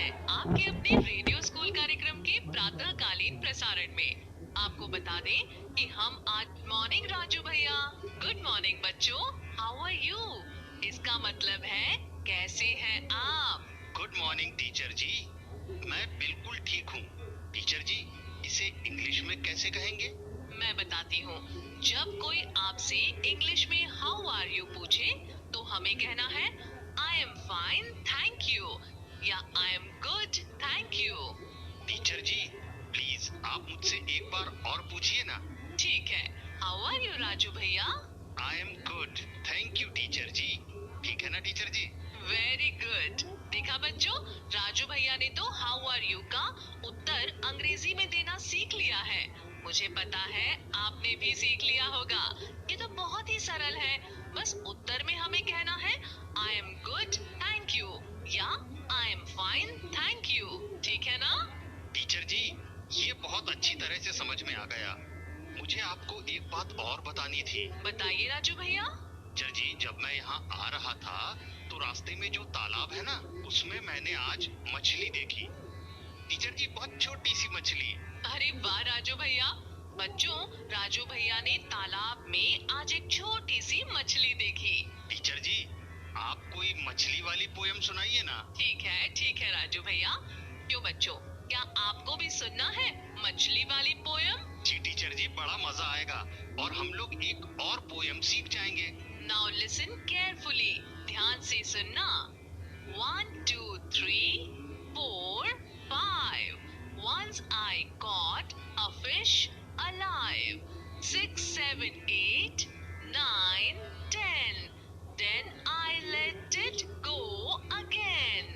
आपके अपने radio school कार्यक्रम के प्रातःकालीन प्रसारण में। आपको बता दें कि हम आज मॉर्निंग राजू भैया, गुड मॉर्निंग बच्चों, हाउ आर यू, इसका मतलब है कैसे हैं आप। गुड मॉर्निंग टीचर जी, मैं बिल्कुल ठीक हूँ। टीचर जी, इसे इंग्लिश में कैसे कहेंगे? मैं बताती हूँ। जब कोई आपसे इंग्लिश में हाउ आर यू पूछे तो हमें कहना है I am fine thank you या I am good thank you. Teacher जी, प्लीज आप मुझसे एक बार और पूछिए ना। ठीक है, हाउ आर यू राजू भैया? I am good thank you teacher जी। ठीक है ना टीचर जी? Very good. देखा बच्चों, राजू भैया ने तो हाउ आर यू का उत्तर अंग्रेजी में देना सीख लिया है। मुझे पता है आपने भी सीख लिया होगा। ये तो बहुत ही सरल है। बस उत्तर में हमें कहना है I am good thank you या I am fine thank you. ठीक है ना? टीचर जी, ये बहुत अच्छी तरह से समझ में आ गया। मुझे आपको एक बात और बतानी थी। बताइए राजू भैया। टीचर जी, जब मैं यहाँ आ रहा था तो रास्ते में जो तालाब है ना, उसमें मैंने आज मछली देखी। टीचर जी, बहुत छोटी सी मछली। अरे वाह राजू भैया। बच्चों, राजू भैया ने तालाब में आज एक छोटी सी मछली देखी। टीचर जी, आप कोई मछली वाली पोयम सुनाइए ना। ठीक है राजू भैया। क्यों बच्चों, क्या आपको भी सुनना है मछली वाली पोयम? जी टीचर जी, बड़ा मजा आएगा और हम लोग एक और पोयम सीख जाएंगे। नाउ लिसन केयरफुली, ध्यान से सुनना। 1 2 3 4 5 Once I caught a fish alive. 6 7 8 9 10 Then I let it go again.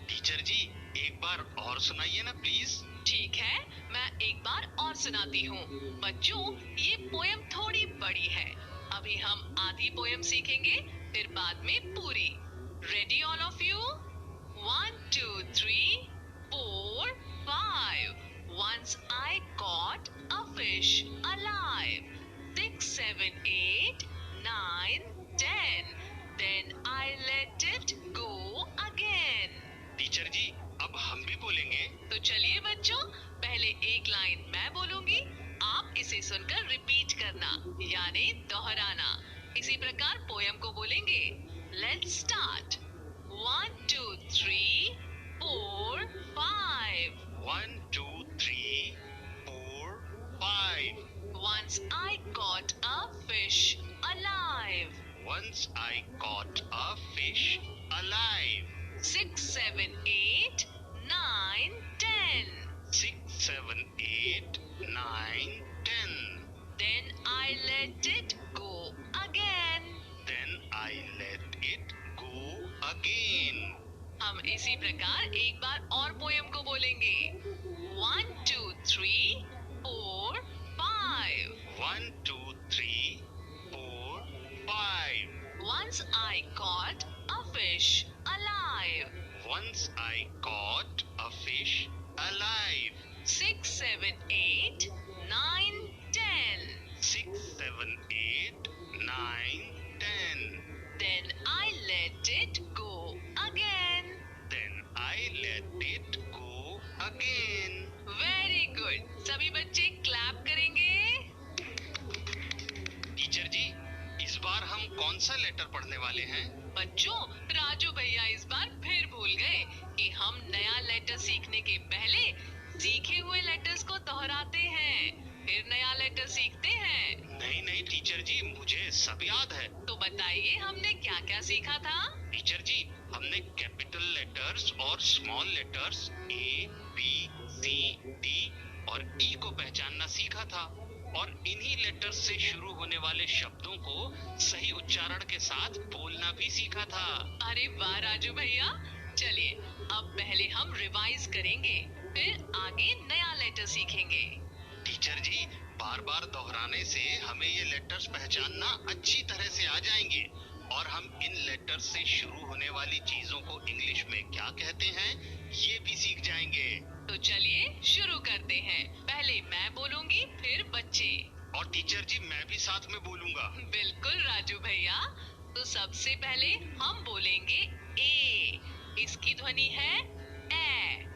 Teacher ji, एक बार और सुनाइए ना प्लीज। ठीक है, मैं एक बार और सुनाती हूँ। बच्चों, ये पोयम थोड़ी बड़ी है। अभी हम आधी पोयम सीखेंगे, फिर बाद में पूरी। Ready all of you? 1 2 3 4 5 Once I caught a fish alive. 6 7 8 9 10 Then I let it go again. Teacher ji, अब हम भी बोलेंगे। तो चलिए बच्चों, पहले एक लाइन मैं बोलूंगी, आप इसे सुनकर रिपीट करना यानी दोहराना। इसी प्रकार पोयम को बोलेंगे। Let's start. 1 2 3 4 5 1 2 3 4 5 Once I caught a fish alive. Once I caught a fish alive. 6 7 8 9 10 6 7 8 9 10 Then I let it go again. Then I let it go again. हम इसी प्रकार एक बार और पोयम को बोलेंगे। 1 2 3 4 5 1 2 3 4 5 Once I caught a fish alive. Once I caught a fish alive. 6 7 8 9 10 6 7 8 9 10 Then I let it go again. Then I let it go again. Very good. सभी बच्चे क्लैप करेंगे। टीचर जी, इस बार हम कौन सा लेटर पढ़ने वाले हैं? बच्चों, राजू भैया इस बार फिर भूल गए कि हम नया लेटर सीखने के पहले सीखे हुए लेटर्स को दोहराते हैं, फिर नया लेटर सीखते हैं। नहीं टीचर जी, मुझे सब याद है। तो बताइए हमने क्या क्या सीखा था? टीचर जी, हमने कैपिटल लेटर्स और small letters A B C D और ई को पहचानना सीखा था और इन्हीं लेटर्स से शुरू होने वाले शब्दों को सही उच्चारण के साथ बोलना भी सीखा था। अरे वाह राजू भैया। चलिए, अब पहले हम रिवाइज करेंगे, फिर आगे नया लेटर सीखेंगे। टीचर जी, बार बार दोहराने से हमें ये लेटर्स पहचानना अच्छी तरह से आ जाएंगे और हम इन लेटर्स से शुरू होने वाली चीजों को इंग्लिश में क्या कहते हैं ये भी सीख जाएंगे। तो चलिए शुरू करते हैं। पहले मैं बोलूंगी, फिर बच्चे। और टीचर जी, मैं भी साथ में बोलूंगा। बिल्कुल राजू भैया। तो सबसे पहले हम बोलेंगे ए। इसकी ध्वनि है ए।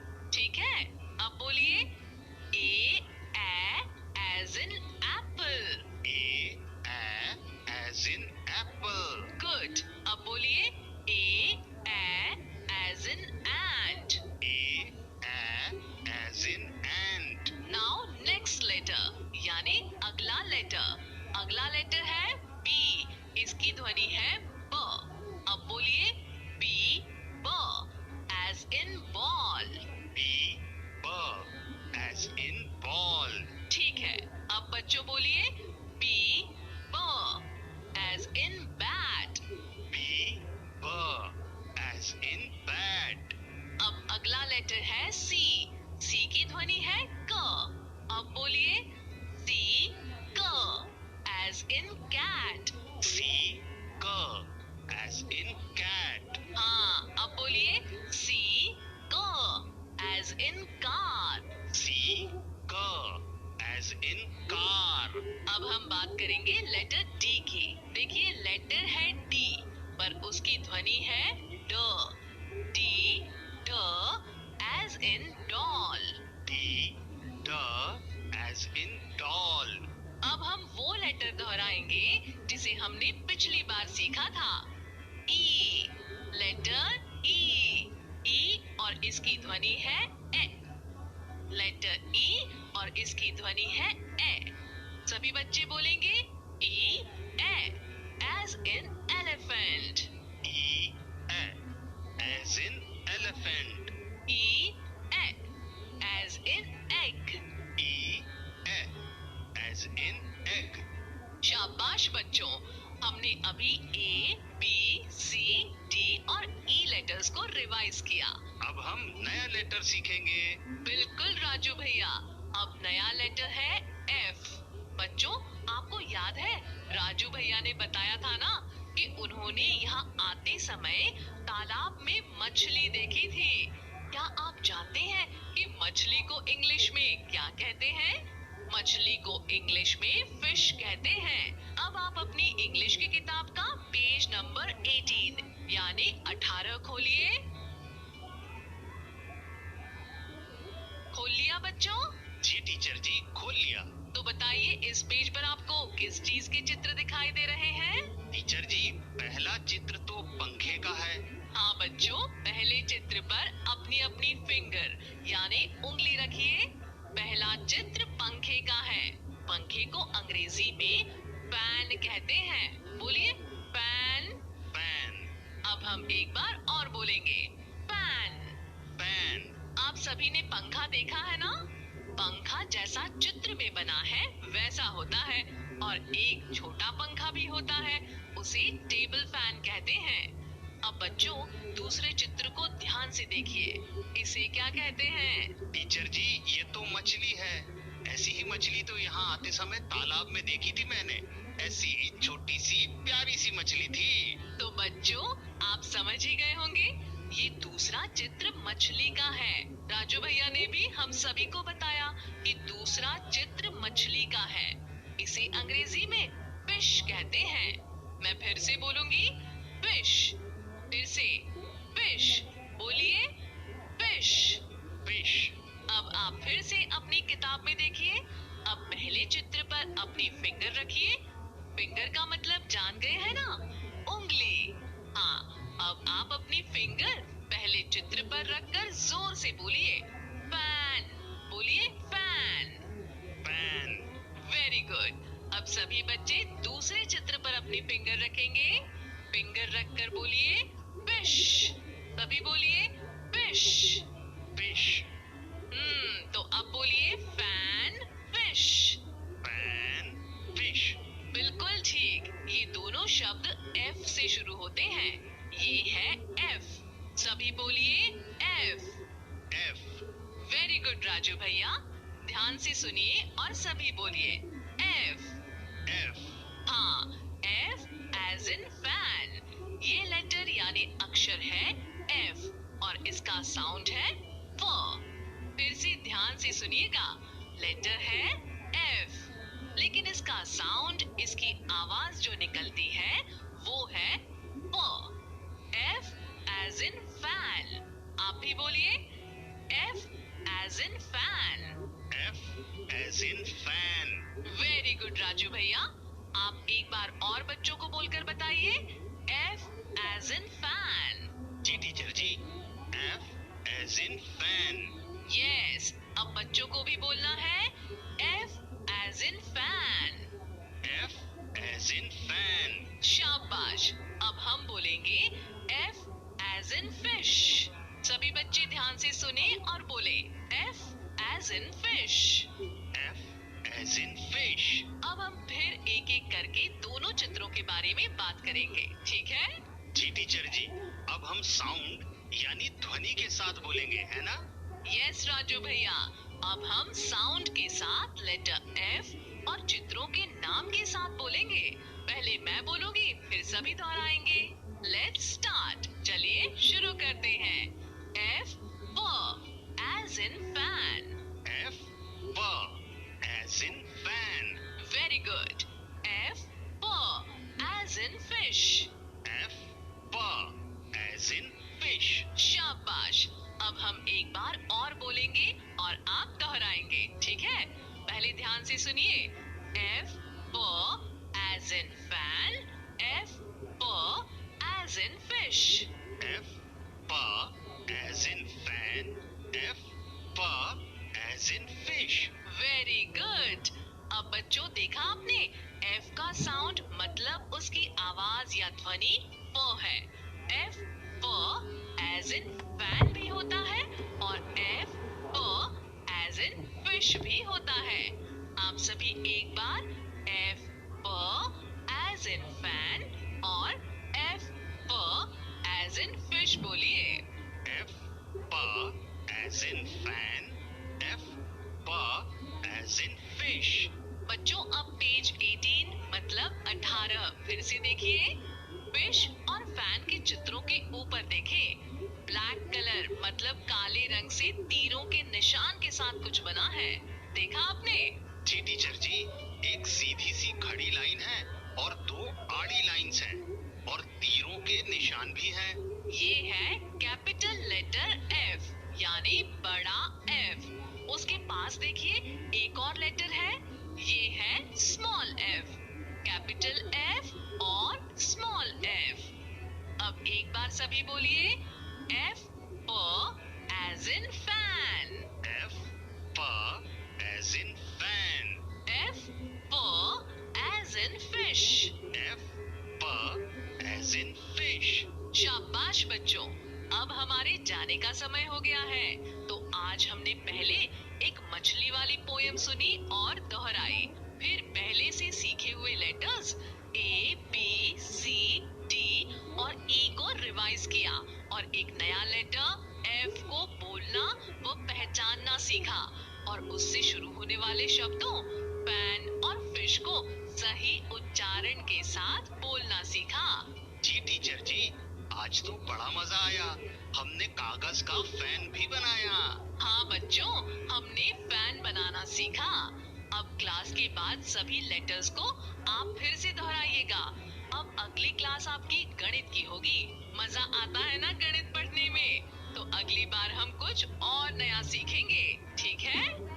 लेटर है सी, सी की ध्वनि है क। अब बोलिए सी क एज इन कैट। सी क एज इन कैट। हाँ, अब बोलिए सी क एज इन कार। सी क एज इन कार। अब हम बात करेंगे लेटर डी की। देखिए लेटर है डी पर उसकी ध्वनि है ड। डी ड एज इन डॉल। डी ड एज इन डॉल। अब हम वो लेटर दोहराएंगे जिसे हमने पिछली बार सीखा था। ई, लेटर ई। ई और इसकी ध्वनि है ए। लेटर ई और इसकी ध्वनि है ए। सभी बच्चे बोलेंगे E A as in elephant. E A as in elephant. E A as in egg. E A as in egg. शाबाश बच्चों, हमने अभी ए बी सी डी और ई लेटर्स को रिवाइज किया। अब हम नया लेटर सीखेंगे। बिल्कुल राजू भैया, अब नया लेटर है एफ। बच्चों, आपको याद है राजू भैया ने बताया था ना कि उन्होंने यहाँ आते समय तालाब में मछली देखी थी। क्या आप जानते हैं कि मछली को इंग्लिश में क्या कहते हैं? मछली को इंग्लिश में फिश कहते हैं। अब आप अपनी इंग्लिश की किताब का पेज नंबर 18 यानी 18 खोलिए। खोल लिया बच्चों? जी टीचर जी, खोल लिया। तो बताइए इस पेज पर आपको किस चीज के चित्र दिखाई दे रहे हैं? टीचर जी, पहला चित्र तो पंखे का है। हाँ बच्चों, पहले चित्र पर अपनी अपनी फिंगर यानी उंगली रखिए। पहला चित्र पंखे का है। पंखे को अंग्रेजी में फैन कहते हैं। बोलिए फैन। फैन। अब हम एक बार और बोलेंगे फैन। फैन। आप सभी ने पंखा देखा है ना? पंखा जैसा चित्र में बना है वैसा होता है और एक छोटा पंखा भी होता है, उसे टेबल फैन कहते हैं। अब बच्चों दूसरे चित्र को ध्यान से देखिए, इसे क्या कहते हैं? टीचर जी, ये तो मछली है। ऐसी ही मछली तो यहाँ आते समय तालाब में देखी थी मैंने। ऐसी छोटी सी प्यारी सी मछली थी। तो बच्चों आप समझ ही गए होंगे, ये दूसरा चित्र मछली का है। राजू भैया ने भी हम सभी को बताया कि दूसरा चित्र मछली का है। इसे अंग्रेजी में फिश कहते हैं। मैं फिर से बोलूंगी फिश। फिर से फिश। बोलिए फिश। फिश। अब आप फिर से अपनी किताब में देखिए। अब पहले चित्र पर अपनी फिंगर रखिए। फिंगर का मतलब जान गए हैं ना? उंगली। हाँ, अब आप अपनी फिंगर पहले चित्र पर रखकर जोर से बोलिए फैन। बोलिए फैन। फैन। Very good. अब सभी बच्चे दूसरे चित्र पर अपनी फिंगर रखेंगे। फिंगर रखकर बोलिए फिश। सभी बोलिए फिश। फिश। तो अब बोलिए फैन फिश। Fan fish. बिल्कुल ठीक। ये दोनों शब्द एफ से शुरू होते हैं। ये है एफ। सभी बोलिए F. F. Very good Raju भैया, ध्यान से सुनिए और सभी बोलिए एफ। एफ। हाँ, एफ एज इन फैन। ये लेटर यानी अक्षर है एफ और इसका साउंड है फ। फिर से ध्यान से सुनिएगा, लेटर है एफ लेकिन इसका साउंड, इसकी आवाज जो निकलती है वो है फ। F as in fan. आप भी बोलिए F as in fan. F as in fan. Very good Raju भैया, आप एक बार और बच्चों को बोलकर बताइए एफ एज इन फैन। जी टीचर जी, F as in fan. Yes, अब बच्चों को भी बोलना है F as in fan. F as in fan. शाबाश। अब हम बोलेंगे एफ एज इन फिश। सभी बच्चे ध्यान से सुने और बोले F as in fish. F as in fish. अब हम फिर एक एक करके दोनों चित्रों के बारे में बात करेंगे, ठीक है? जी टीचर जी, अब हम साउंड यानी ध्वनि के साथ बोलेंगे, है ना? यस राजू भैया, अब हम साउंड के साथ लेटर एफ और चित्रों के नाम के साथ बोलेंगे। पहले मैं बोलूंगी, फिर सभी दोहराएंगे। Let's start. चलिए शुरू करते हैं। F as in fan. F as in fan. Very good. F as in fish. F as in fish. शाबाश। अब हम एक बार और बोलेंगे और आप दोहराएंगे, ठीक है? पहले ध्यान से सुनिए। F as in fan, F as in fish. F as in fan. F as in fish. Very good. अब बच्चों, देखा आपने, एफ का साउंड मतलब उसकी आवाज या ध्वनि फ है। एफ एज इन फैन भी होता है और एफ एज इन फिश भी होता है। आप सभी एक बार एफ एज इन फैन और एफ एज इन फिश बोलिए। F as in fan. F as in fish. बच्चों, अब पेज 18 मतलब 18 फिर से देखिए। फिश और फैन के चित्रों के ऊपर देखें। ब्लैक कलर मतलब काले रंग से तीरों के निशान के साथ कुछ बना है। देखा आपने? जी टीचर जी, एक सीधी सी खड़ी लाइन है और दो आड़ी लाइंस हैं और तीरों के निशान भी हैं। ये है कैपिटल लेटर एफ यानी बड़ा एफ। उसके पास देखिए एक और लेटर है, ये है स्मॉल एफ। कैपिटल एफ और स्मॉल एफ। अब एक बार सभी बोलिए। F as in fan. F as in fan. F as in fish. F as in fish. शाबाश बच्चों, अब हमारे जाने का समय हो गया है। तो आज हमने पहले एक मछली वाली पोयम सुनी और दोहराई, फिर पहले से सीखे हुए letters A B C D और ई को रिवाइज किया और एक नया लेटर एफ को बोलना व पहचानना सीखा और उससे शुरू होने वाले शब्दों पैन और फिश को सही उच्चारण के साथ बोलना सीखा। जी टीचर जी, आज तो बड़ा मजा आया। हमने कागज का फैन भी बनाया। हाँ बच्चों, हमने फैन बनाना सीखा। अब क्लास के बाद सभी लेटर्स को आप फिर से दोहराइएगा। अब अगली क्लास आपकी गणित की होगी। मजा आता है ना गणित पढ़ने में? तो अगली बार हम कुछ और नया सीखेंगे, ठीक है?